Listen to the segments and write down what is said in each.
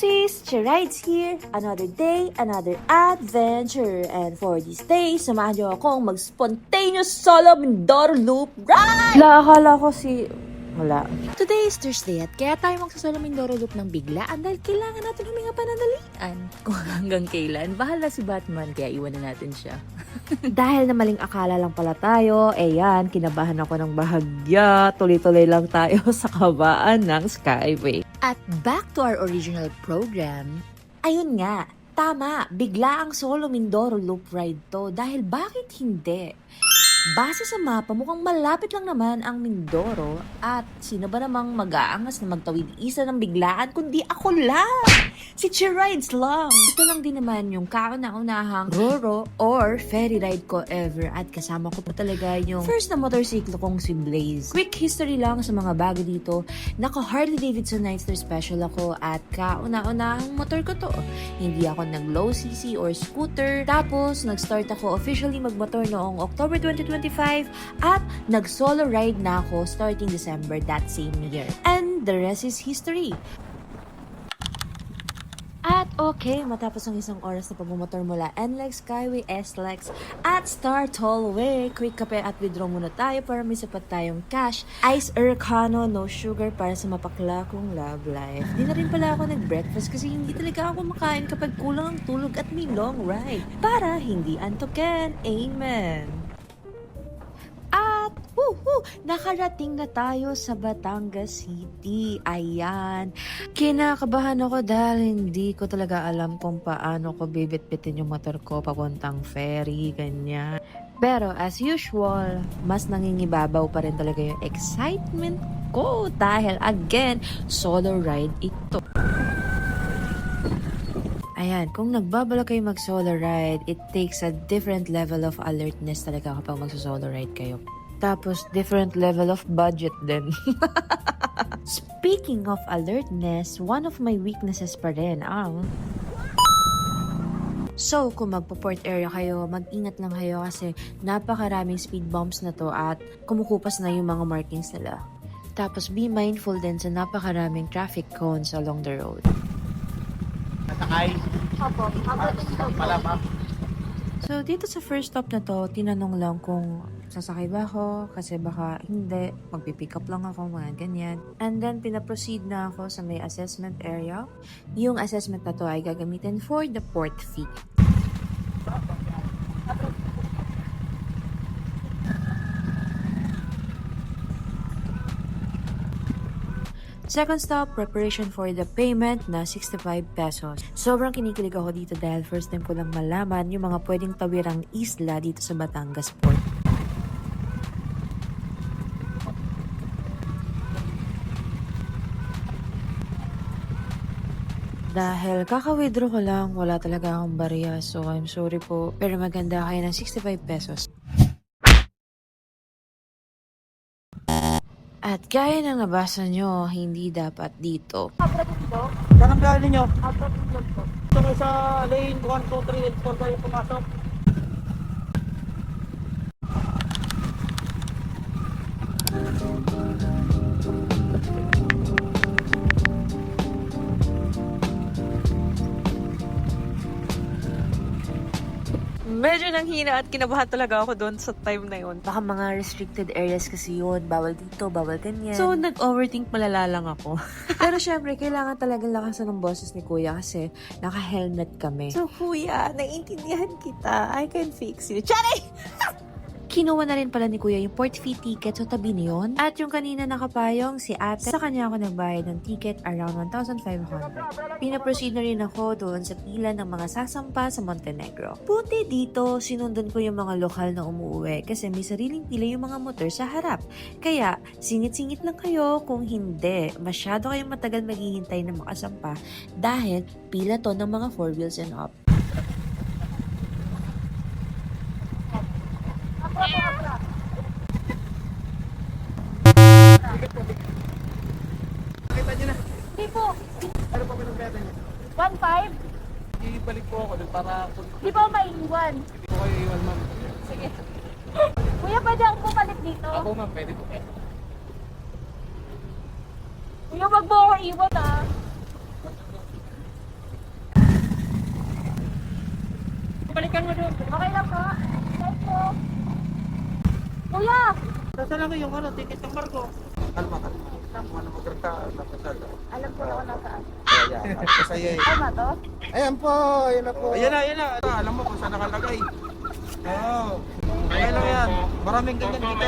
sis! Chirides here! Another day, another adventure! And for this day, samahan niyo akong mag-spontaneous solo Mindoro Loop ride! Akala ko wala. Today is Thursday at kaya tayo magsasolo Mindoro Loop ng biglaan dahil kailangan natin huminga panandalian. Kung hanggang kailan, bahala si Batman kaya iwanan natin siya. Dahil na maling akala lang pala tayo, yan, kinabahan ako ng bahagya. Tuloy-tuloy lang tayo sa kabaan ng Skyway. At back to our original program, ayun nga, tama, bigla ang solo Mindoro Loop ride to dahil bakit hindi? Base sa mapa, mukhang malapit lang naman ang Mindoro at sino ba namang mag-aangas na magtawid isa ng biglaan kundi ako lang! Si Chirides lang! Ito lang din naman yung kauna-unahang Roro or ferry ride ko ever at kasama ko pa talaga yung first na motorsiklo kong si Blaze. Quick history lang sa mga bago dito, naka Harley Davidson Nightster Special ako at kauna-unahang motor ko to. Hindi ako nag low cc or scooter. Tapos nag-start ako officially magmotor noong October 2025 at nag-solo ride na ako starting December that same year. And the rest is history. At okay, matapos ang isang oras na pagmumotor mula NLEX, Skyway, SLEX at Star Tollway, quick kape at withdraw muna tayo para may sapat tayong cash. Ice Americano, no sugar para sa mapakla kong love life. Di na rin pala ako nag-breakfast kasi hindi talaga ako makain kapag kulang ang tulog at may long ride. Para hindi antokin. Amen. At nakarating na tayo sa Batangas City. Ayan. Kinakabahan ako dahil hindi ko talaga alam kung paano ko bibit-bitin yung motor ko papuntang ferry, ganyan. Pero as usual, mas nangingibabaw pa rin talaga yung excitement ko dahil again, solo ride ito. Ayan, kung nagbabala kayo mag-solo ride, it takes a different level of alertness talaga kapag mag-solo ride kayo. Tapos, different level of budget din. Speaking of alertness, one of my weaknesses pa rin ang... So, kung magpo-port area kayo, mag-ingat lang kayo kasi napakaraming speed bumps na to at kumukupas na yung mga markings nila. Tapos, be mindful din sa napakaraming traffic cones along the road. Nasakay? Opo, Palama. So, dito sa first stop na to, tinanong lang kung sasakay ba ako kasi baka hindi, magpipick up lang ako, mga ganyan. And then, pinaproceed na ako sa may assessment area. Yung assessment na to ay gagamitin for the port fee. Second stop, preparation for the payment na 65 pesos. Sobrang kinikilig ako dito dahil first time ko lang malaman yung mga pwedeng tawirang isla dito sa Batangas Port. Dahil kaka-withdraw ko lang, wala talaga akong barya. So I'm sorry po. Pero maganda kayo ng 65 pesos. At gaya ng nabasa nyo, hindi dapat dito. Saan ang galing nyo? Ito kayo sa lane 1, 2, 3, and 4 kayo pumasok. Medyo nanghina at kinabahan talaga ako doon sa time na yun. Baka mga restricted areas kasi yun. Bawal dito, bawal ganyan. So, nag-overthink malala lang ako. Pero syempre, kailangan talagang lakasan ng boses ni Kuya kasi naka-helmet kami. So, Kuya, naiintindihan kita. I can fix you. Chari! Kinuha na rin pala ni Kuya yung port fee ticket sa tabi niyon. At yung kanina nakapayong si ate, sa kanya ako nagbayad ng ticket around 1,500. Pinaproceed na rin ako doon sa pila ng mga sasampa sa Montenegro. Buti dito, sinundan ko yung mga lokal na umuwi kasi may sariling pila yung mga motor sa harap. Kaya, singit-singit lang kayo kung hindi. Masyado kayong matagal maghihintay na makasampa dahil pila to ng mga 4 wheels and up. Nakita nyo na. Hindi po. Ano pa pinagkata nyo? 1.5? Ibalik po ako dun para Di ba maiiwan? hindi ko kayo iwan, ma'am. Sige. Kuya, pwede ako pumalit dito? Ako, ma'am, pwede po. Kuya, wag mo ako iwan ah. balikan mo doon. Okay lang po. Thank you. Kuya! Saan lang yung ano, ticket ng barko? Kalma. Ano magkanta, napasada. Alam ko na kung nasaan. Ayan, masaya eh. Tama to? Ayan po, ayan na po. Ayan na. Alam mo kung saan nakalagay. Oo. Ayan lang yan. Maraming ganyan dito.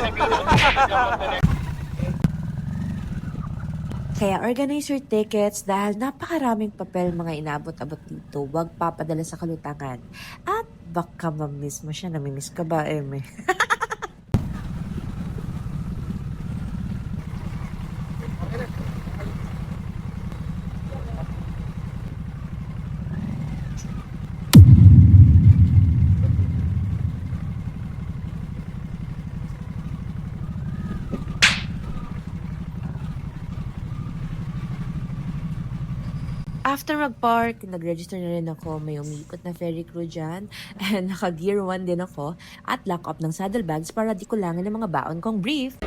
Kaya organize your tickets dahil napakaraming papel mga inaabot-abot dito. Huwag papadala sa kalutangan. At baka ma-miss mo siya. Namimiss ka ba, Eme? After mag-park, nag-register na rin ako. May umikot na ferry crew dyan. And naka-gear 1 din ako. At lock up ng saddlebags para di kulangin ng mga baon kong brief.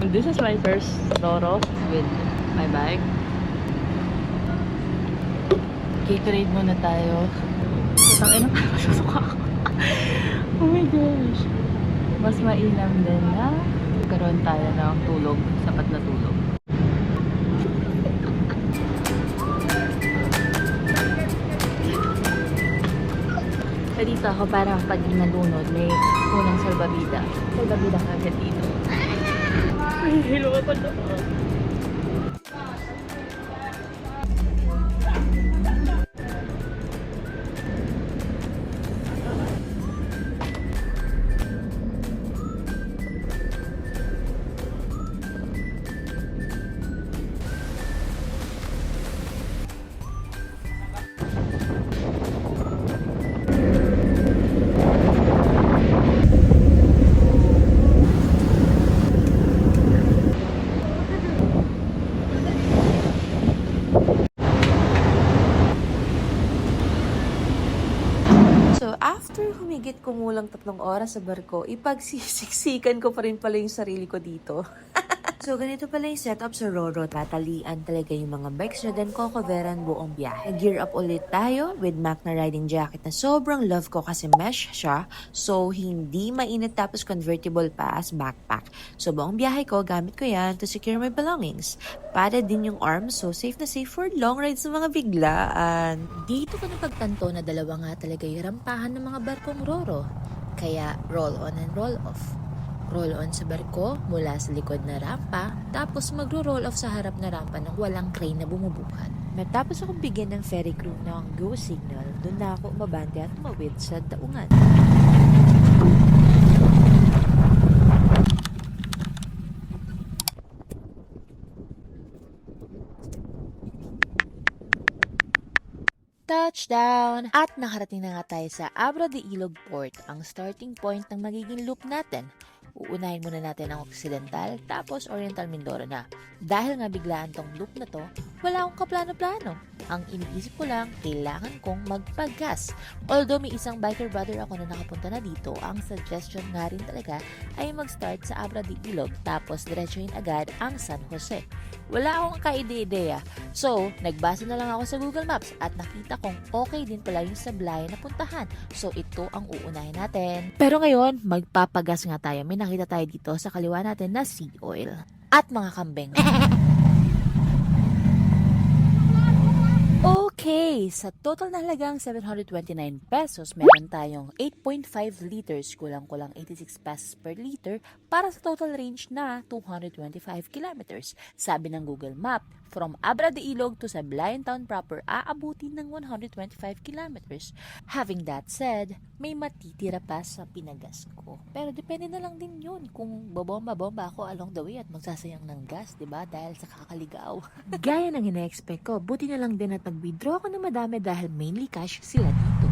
This is my first Roro with my bike. Gatorade muna tayo. Tangina pa masusuka ako. Oh my gosh. Mas mainam din na karoon tayo ng tulog, sapat na tulog. So dito ako parang pag nalunod, may unang salbabida. Salbabida kagad dito. Ay, hello ako na. So, after humigit kumulang 3 oras sa barko, ipagsisiksikan ko pa rin pala yung sarili ko dito. So, ganito pala yung setup sa Roro. Tatalian talaga yung mga bikes nyo, then cocoveran buong biyahe. Gear up ulit tayo with Mac na riding jacket na sobrang love ko kasi mesh siya. So, hindi mainit tapos convertible pa as backpack. So, buong biyahe ko, gamit ko yan to secure my belongings. Padded din yung arms, so safe na safe for long rides ng mga biglaan. Dito ko napagtanto na dalawa nga talaga yung rampahan ng mga barkong Roro. Kaya roll on and roll off. Roll on sa barko mula sa likod na rampa, tapos magro-roll off sa harap na rampa ng walang crane na bumubuhat. Matapos akong bigyan ng ferry crew ng go signal, doon na ako umabante at tumawid sa daungan. Touchdown! At nakarating na nga tayo sa Abra de Ilog Port, ang starting point ng magiging loop natin. Uunahin muna natin ang Occidental, tapos Oriental Mindoro na. Dahil nga biglaan tong loop na to, wala akong kaplano-plano. Ang iniisip ko lang, kailangan kong magpagas. Although may isang biker brother ako na nakapunta na dito, ang suggestion nga rin talaga ay mag-start sa Abra de Ilog, tapos diretsuhin agad ang San Jose. Wala akong kaide-ideya. So, nagbasa na lang ako sa Google Maps at nakita kong okay din pala yung Sablay na puntahan. So, ito ang uunahin natin. Pero ngayon, magpapagas nga tayo. May nakita tayo dito sa kaliwa natin na sea oil. At mga kambing. Okay, sa total na halagang 729 pesos, meron tayong 8.5 liters, kulang-kulang 86 pesos per liter, para sa total range na 225 kilometers. Sabi ng Google Map, from Abra de Ilog to Sablayan Town proper, aabutin ng 125 kilometers. Having that said, may matitira pa sa pinagas ko. Pero depende na lang din yun kung babomba-bomba ako along the way at magsasayang ng gas, diba? Dahil sa kakaligaw. Gaya ng ina-expect ko, buti na lang din at nag-withdraw ako ng madami dahil mainly cash sila dito.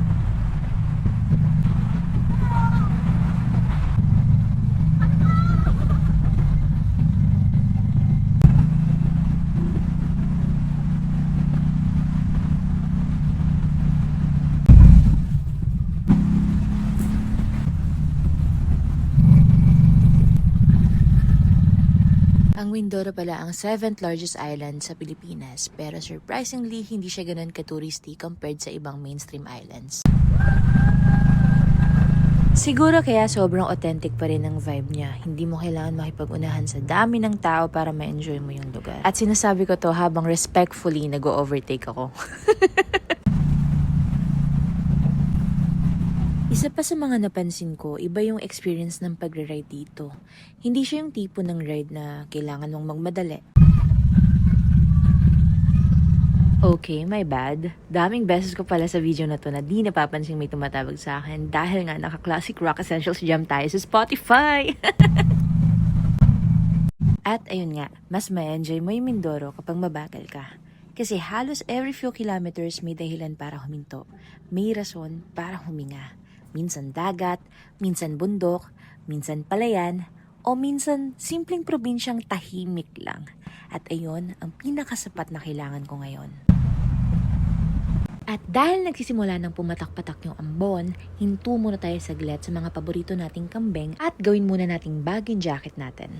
Ang Mindoro pala ang 7th largest island sa Pilipinas, pero surprisingly, hindi siya ganun ka-touristy compared sa ibang mainstream islands. Siguro kaya sobrang authentic pa rin ang vibe niya. Hindi mo kailangan makipag-unahan sa dami ng tao para ma-enjoy mo yung lugar. At sinasabi ko to habang respectfully nag-overtake ako. Isa pa sa mga napansin ko, iba yung experience ng pagre-ride dito. Hindi siya yung tipo ng ride na kailangan mong magmadali. Okay, my bad. Daming beses ko pala sa video na to na di napapansin may tumatawag sa akin dahil nga naka-classic rock essentials jam tayo sa Spotify. At ayun nga, mas ma-enjoy mo yung Mindoro kapag mabagal ka. Kasi halos every few kilometers may dahilan para huminto. May rason para huminga. Minsan dagat, minsan bundok, minsan palayan, o minsan simpleng probinsyang tahimik lang. At ayun ang pinakasapat na kailangan ko ngayon. At dahil nagsisimula ng pumatak-patak yung ambon, hinto muna tayo saglit sa mga paborito nating kambing at gawin muna nating bag and jacket natin.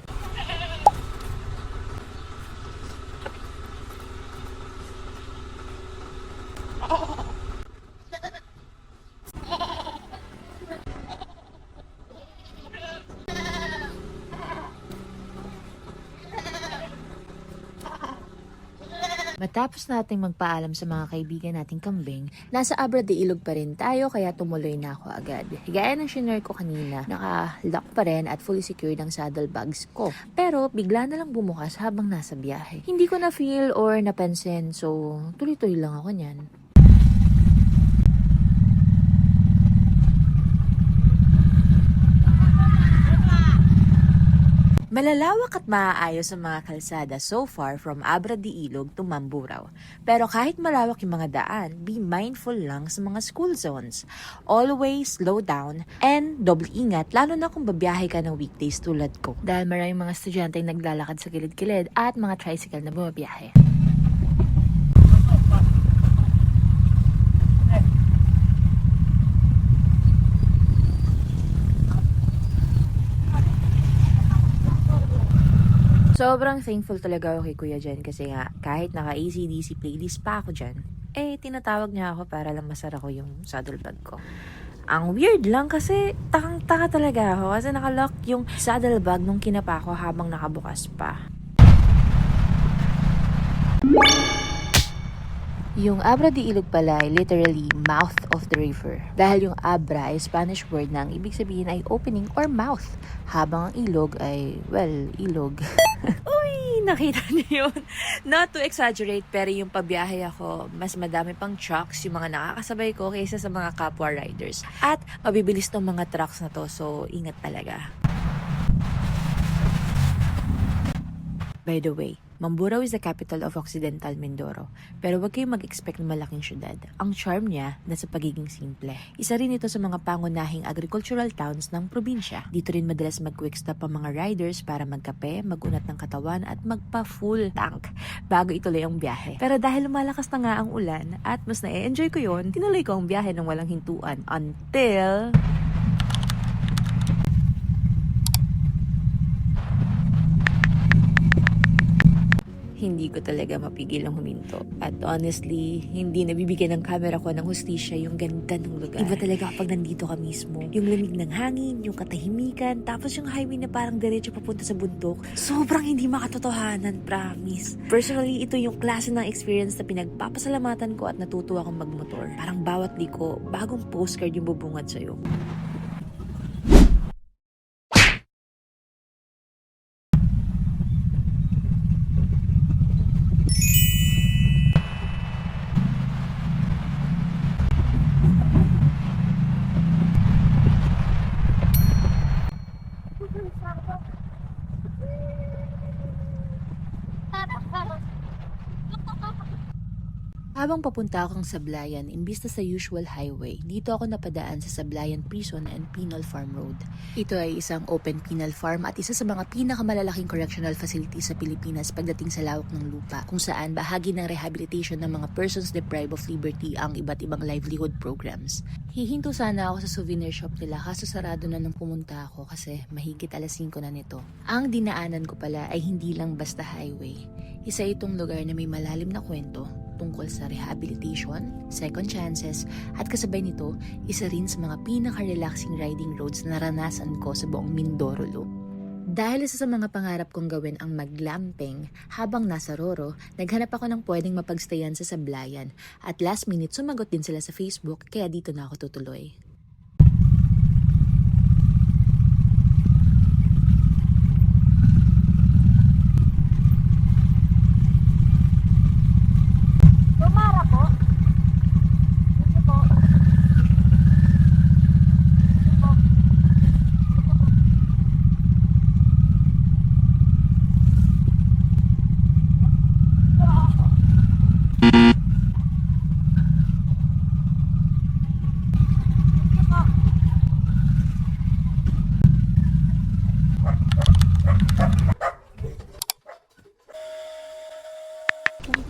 Matapos nating magpaalam sa mga kaibigan nating kambing, nasa Abra de Ilog pa rin tayo kaya tumuloy na ako agad. Gaya ng shinare ko kanina, naka-lock pa rin at fully secured ang saddlebags ko. Pero bigla na lang bumukas habang nasa biyahe. Hindi ko na feel or napansin, so tuloy-tuloy lang ako niyan. Malalawak at maaayos ang mga kalsada so far from Abra de Ilog to Mamburao. Pero kahit malawak yung mga daan, be mindful lang sa mga school zones. Always slow down and double ingat lalo na kung babiyahe ka ng weekdays tulad ko. Dahil maraming mga estudyante yung naglalakad sa kilid-kilid at mga tricycle na bumabiyahe. Sobrang thankful talaga ako kay Kuya Jen kasi nga kahit naka-AC/DC playlist pa ako dyan, tinatawag niya ako para lang masara ko yung saddlebag ko. Ang weird lang kasi takang-taka talaga ako kasi nakalock yung saddlebag nung kinapa ko habang nakabukas pa. Yung Abra de Ilog pala ay literally mouth of the river. Dahil yung Abra ay Spanish word na ang ibig sabihin ay opening or mouth. Habang ang ilog ay, well, ilog. Uy, nakita niyo yun. Not to exaggerate, pero yung pabiyahe ako, mas madami pang trucks yung mga nakakasabay ko kaysa sa mga kapwa riders. At mabibilis tong mga trucks na to, so ingat talaga. By the way, Mamburao is the capital of Occidental Mindoro. Pero huwag kayong mag-expect ng malaking syudad. Ang charm niya nasa pagiging simple. Isa rin ito sa mga pangunahing agricultural towns ng probinsya. Dito rin madalas mag-quick stop ang mga riders para magkape, magunat ng katawan at magpa-full tank bago ituloy ang biyahe. Pero dahil lumalakas na nga ang ulan at mas na-enjoy ko yon, tinuloy ko ang biyahe ng walang hintuan until... hindi ko talaga mapigil ang huminto. At honestly, hindi nabibigyan ng camera ko ng hustisya yung ganda ng lugar. Iba talaga kapag nandito ka mismo. Yung lamig ng hangin, yung katahimikan, tapos yung highway na parang diretso papunta sa bundok. Sobrang hindi makatotohanan, promise. Personally, ito yung klase ng experience na pinagpapasalamatan ko at natutuwa akong magmotor. Parang bawat liko, bagong postcard yung bubungad sa'yo. Habang papunta akong Sablayan, imbis na sa usual highway, dito ako napadaan sa Sablayan Prison and Penal Farm Road. Ito ay isang open penal farm at isa sa mga pinakamalalaking correctional facilities sa Pilipinas pagdating sa lawak ng lupa, kung saan bahagi ng rehabilitation ng mga persons deprived of liberty ang iba't ibang livelihood programs. Hihinto sana ako sa souvenir shop nila kaso sarado na nung pumunta ako kasi mahigit alas 5 na nito. Ang dinaanan ko pala ay hindi lang basta highway. Isa itong lugar na may malalim na kwento tungkol sa rehabilitation, second chances, at kasabay nito, isa rin sa mga pinaka-relaxing riding roads na naranasan ko sa buong Mindoro Loop. Dahil isa sa mga pangarap kong gawin ang mag-glamping, habang nasa Roro, naghanap ako ng pwedeng mapagstayan sa Sablayan at last minute sumagot din sila sa Facebook kaya dito na ako tutuloy. Gumara po. Sige po.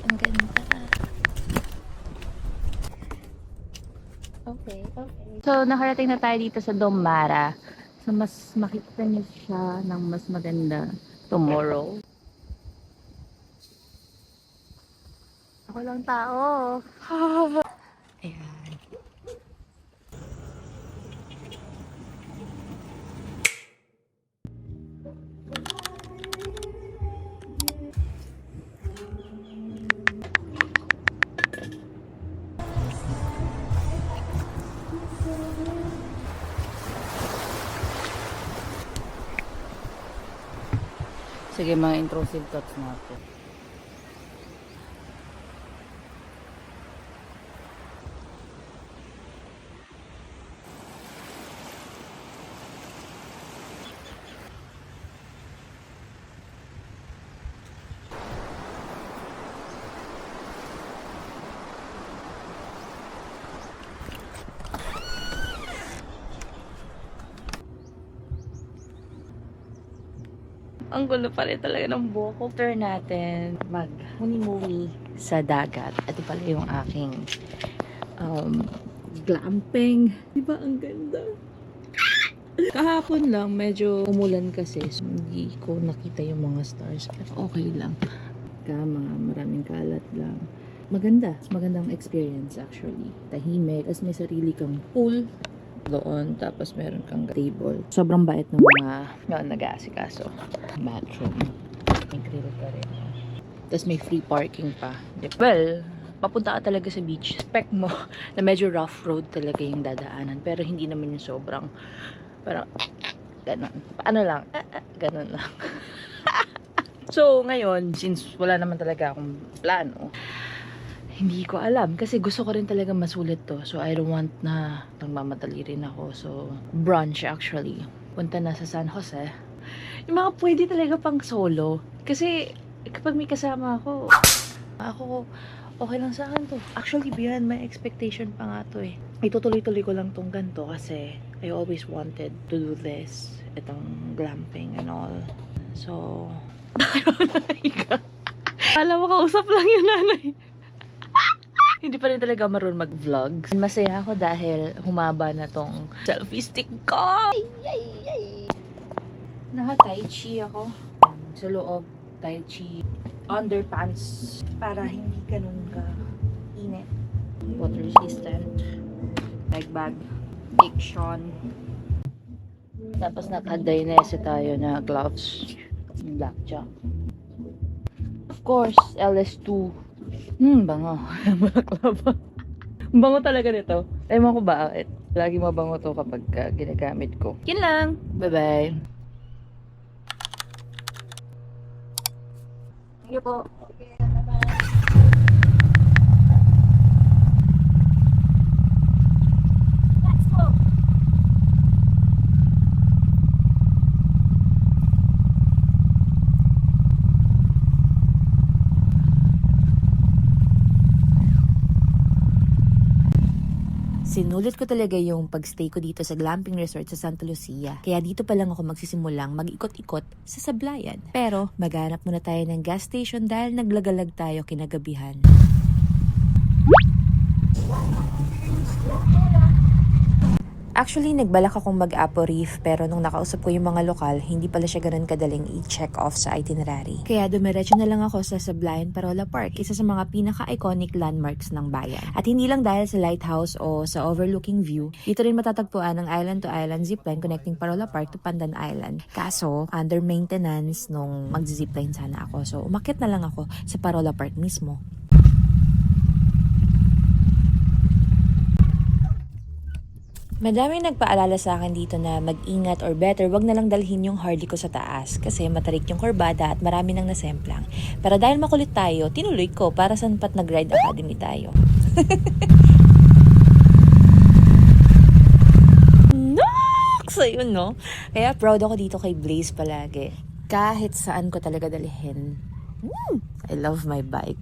Ang ganda. Okay. So, nakarating na tayo dito sa Dombara. So, mas makikita niyo siya ng mas maganda tomorrow. Ako lang tao. Ayan. Sige, mga intrusive thoughts natin. Ang gulo pa rin talaga ng buhok ko. Turn natin mag-muni-muni sa dagat. Ito pala yung aking glamping. Diba ang ganda? Kahapon lang, medyo umulan kasi. So, hindi ko nakita yung mga stars. Pero okay lang. Maraming kalat lang. Magandang experience actually. Tahimik. As may sarili kang pool doon, tapos meron kang table. Sobrang bait ng mga nag-aasikaso. Bathroom. May grill pa rin. Tapos may free parking pa. Well, papunta ka talaga sa beach. Expect mo na medyo rough road talaga yung dadaanan. Pero hindi naman yung sobrang parang ganon. Paano lang? Ganon lang. So, ngayon, since wala naman talaga akong plano, hindi ko alam. Kasi gusto ko rin talaga masulit to. So, I don't want na magmamadali rin ako. So, brunch actually. Punta na sa San Jose. Yung mga pwede talaga pang solo. Kasi, kapag may kasama ako, okay lang sa akin to. Actually, beyond my expectation pa nga to eh. Itutuloy-tuloy ko lang tong ganito kasi I always wanted to do this. Itong glamping and all. So, alam mo, kausap lang yung nanay. Hindi pa rin talaga marunong mag-vlog. Masaya ako dahil humaba na tong selfie stick ko. Naka-tai chi ako. Sa loob, tai chi underpants para hindi ganun ka init. Water resistant. Leg bag. Diction. Tapos naka-Dainese tayo na gloves. Blackjack. Of course, LS2. Bango. Balaklava. Bango talaga nito. Ewan ko bakit. Lagi mabango to kapag ginagamit ko. Yun lang. Bye-bye. Sige po. Let's go. Sinulit ko talaga yung pagstay ko dito sa glamping resort sa Santa Lucia. Kaya dito pa lang ako magsisimulang mag-ikot-ikot sa Sablayan. Pero maghanap muna tayo ng gas station dahil naglagalag tayo kinagabihan. Actually, nagbalak akong mag-Apo Reef pero nung nakausap ko yung mga lokal, hindi pala siya ganun kadaling i-check off sa itinerary. Kaya dumiretso na lang ako sa Sablayan Parola Park, isa sa mga pinaka-iconic landmarks ng bayan. At hindi lang dahil sa lighthouse o sa overlooking view, dito rin matatagpuan ang island-to-island zipline connecting Parola Park to Pandan Island. Kaso, under maintenance nung mag-zipline sana ako. So, umakyat na lang ako sa Parola Park mismo. Madaming nagpaalala sa akin dito na mag-ingat or better wag na lang dalhin yung Harley ko sa taas kasi matarik yung kurbada at marami nang nasemplang. Pero dahil makulit tayo, tinuloy ko para saan pat nag-ride academy tayo. So yun no? Kaya proud ako dito kay Blaze palagi. Kahit saan ko talaga dalhin. I love my bike.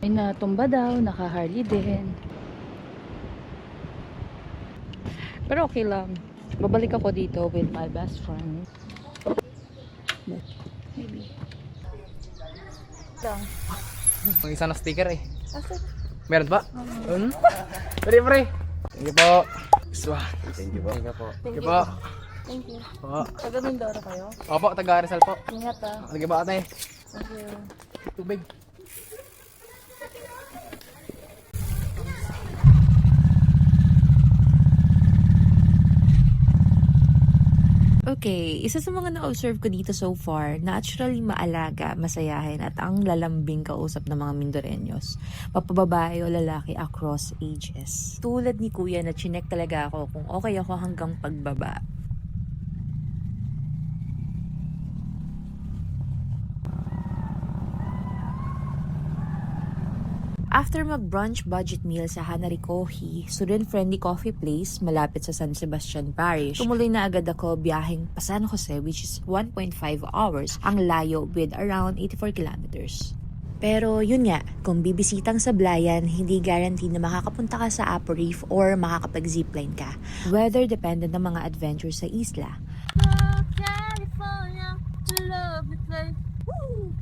Ay natumba daw, naka-Harley din. Pero okay lang. Babalik ako dito with my best friend. Maybe. Lang. Ang isa na sticker eh. Meron ba? Pre. Thank you po. Thank you po. Thank you po. Thank you po. Thank you. Po. Taga Mindoro kayo? Opo, taga Rizal po. Ingat ah. Thank you po ate. Thank you. Tubig. Okay, isa sa mga na-observe ko dito so far, naturally maalaga, masayahin at ang lalambing kausap ng mga Mindoreños. Mapababae o lalaki across ages. Tulad ni Kuya na chinek talaga ako kung okay ako hanggang pagbaba. After mag-brunch budget meal sa Hanari Kohi, student-friendly coffee place malapit sa San Sebastian Parish, tumuloy na agad ako biyaheng pa San Jose which is 1.5 hours ang layo with around 84 kilometers. Pero yun nga, kung bibisitang Sablayan, hindi guaranteed na makakapunta ka sa Apo Reef or makakapag-zipline ka. Weather dependent ng mga adventure sa isla. California, to love the place. Woo!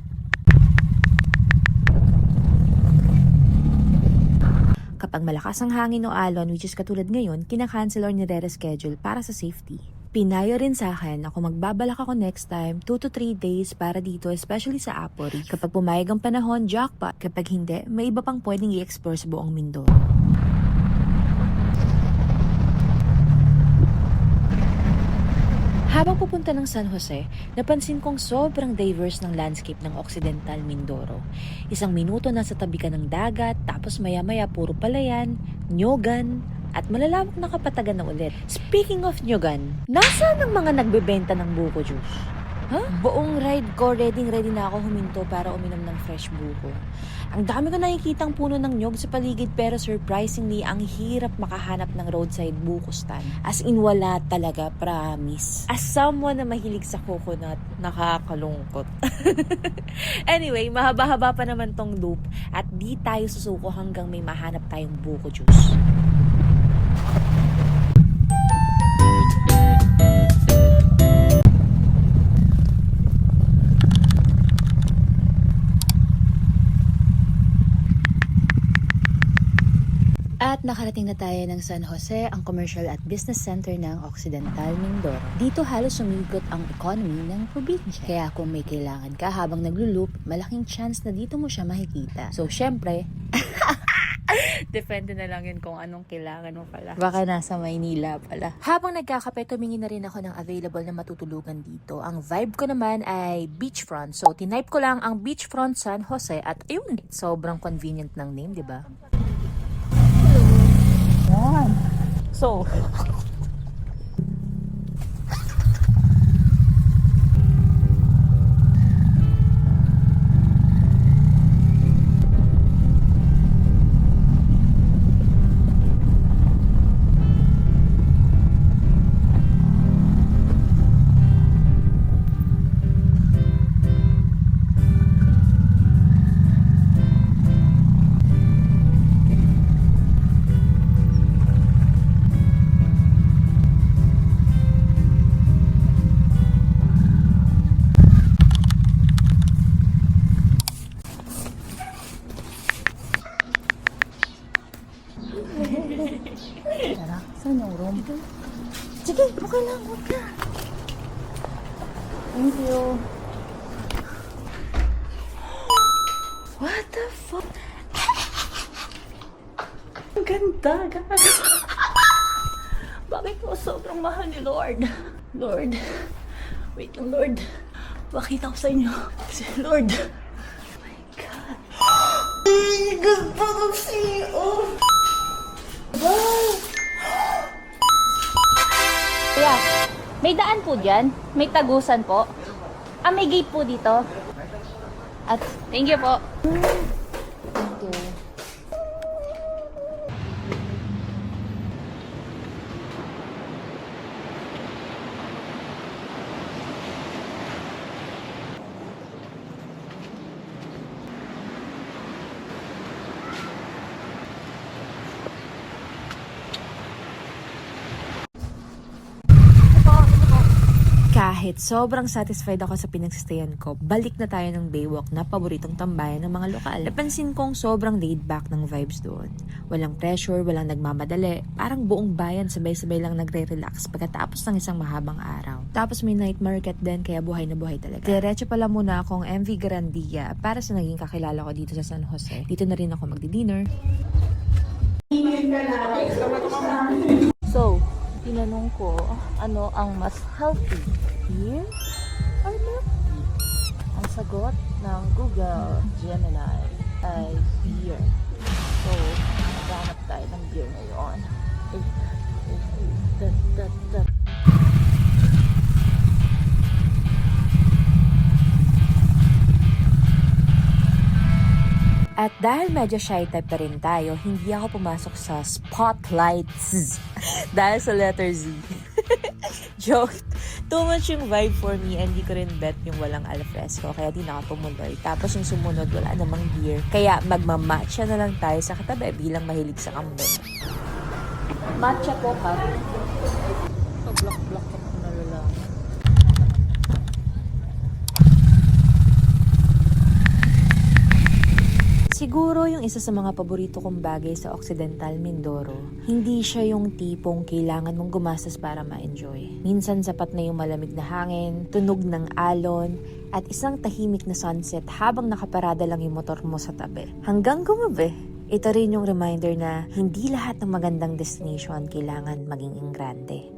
Kapag malakas ang hangin o alon, which is katulad ngayon, kinakancel or nire-reschedule para sa safety. Pinayo rin sa akin ako magbabalak ako next time 2 to 3 days para dito, especially sa Apo Reef. Kapag pumayag ang panahon, jackpot. Kapag hindi, may iba pang pwedeng i-explore sa buong Mindoro. Habang pupunta ng San Jose, napansin kong sobrang diverse ng landscape ng Occidental Mindoro. Isang minuto nasa tabi ka ng dagat, tapos maya-maya puro palayan, nyogan, at malalawak na kapatagan na ulit. Speaking of nyogan, nasaan ang mga nagbebenta ng buko juice? Buong ride ko, ready na ako huminto para uminom ng fresh buko. Ang dami ko nakikitang puno ng nyog sa paligid pero surprisingly, ang hirap makahanap ng roadside buko stand. As in, wala talaga, promise. As someone na mahilig sa coconut, nakakalungkot. Anyway, mahaba-haba pa naman tong loop at di tayo susuko hanggang may mahanap tayong buko juice. At nakarating na tayo ng San Jose, ang commercial at business center ng Occidental Mindoro. Dito halos sumigot ang economy ng probinsya. Kaya kung may kailangan ka habang nagluloop, malaking chance na dito mo siya makikita. So, syempre, depende na lang yun kung anong kailangan mo pala. Baka nasa Maynila pala. Habang nagkakape, tumingin na rin ako ng available na matutulugan dito. Ang vibe ko naman ay beachfront. So, tinype ko lang ang beachfront San Jose at ayun, sobrang convenient ng name, di ba? So, Okay lang, wag na. Thank you. What the fuck? Ang ganda, gago. Bakit po sobrang mahal ni Lord? Lord. Wait lang, Lord. Pakita ko sa inyo. Si Lord. Oh my God. Ay, ganda ng CEO. Wow. Kuya, may daan po dyan? May tagusan po? May gate po dito? At thank you po. Thank you. Kahit sobrang satisfied ako sa pinagsistayan ko, balik na tayo ng Baywalk na paboritong tambayan ng mga lokal. Napansin kong sobrang laid back ng vibes doon. Walang pressure, walang nagmamadali. Parang buong bayan sabay-sabay lang nagre-relax pagkatapos ng isang mahabang araw. Tapos may night market din, kaya buhay na buhay talaga. Diretso pala muna akong MV Garandia para sa naging kakilala ko dito sa San Jose. Dito na rin ako magdi-dinner. So, tinanong ko, ano ang mas healthy? Beer or milk tea? Ang sagot ng Google Gemini ay beer. So, maghanap tayo ng beer ngayon. At dahil medyo shy type pa rin tayo, hindi ako pumasok sa spotlights dahil sa letter Z. Joke. Too much yung vibe for me and di ko rin bet yung walang alfresco kaya di na ako tumuloy. Tapos yung sumunod wala namang beer. Kaya magmamatcha na lang tayo sa katabi bilang mahilig sa kambing. Matcha po ha. Block-block ako nalalaman. Siguro yung isa sa mga paborito kong bagay sa Occidental Mindoro, hindi siya yung tipong kailangan mong gumastos para ma-enjoy. Minsan sapat na yung malamig na hangin, tunog ng alon, at isang tahimik na sunset habang nakaparada lang yung motor mo sa tabi. Hanggang gumabi. Ito rin yung reminder na hindi lahat ng magandang destination kailangan maging ingrande.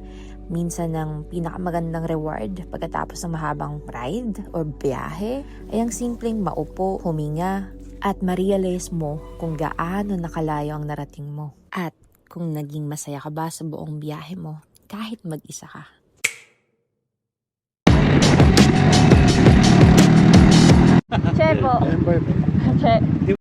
Minsan ang pinakamagandang reward pagkatapos ng mahabang ride or biyahe ay ang simpleng maupo, huminga, at ma-realize mo kung gaano nakalayo ang narating mo. At kung naging masaya ka ba sa buong biyahe mo kahit mag-isa ka. Che po. Che.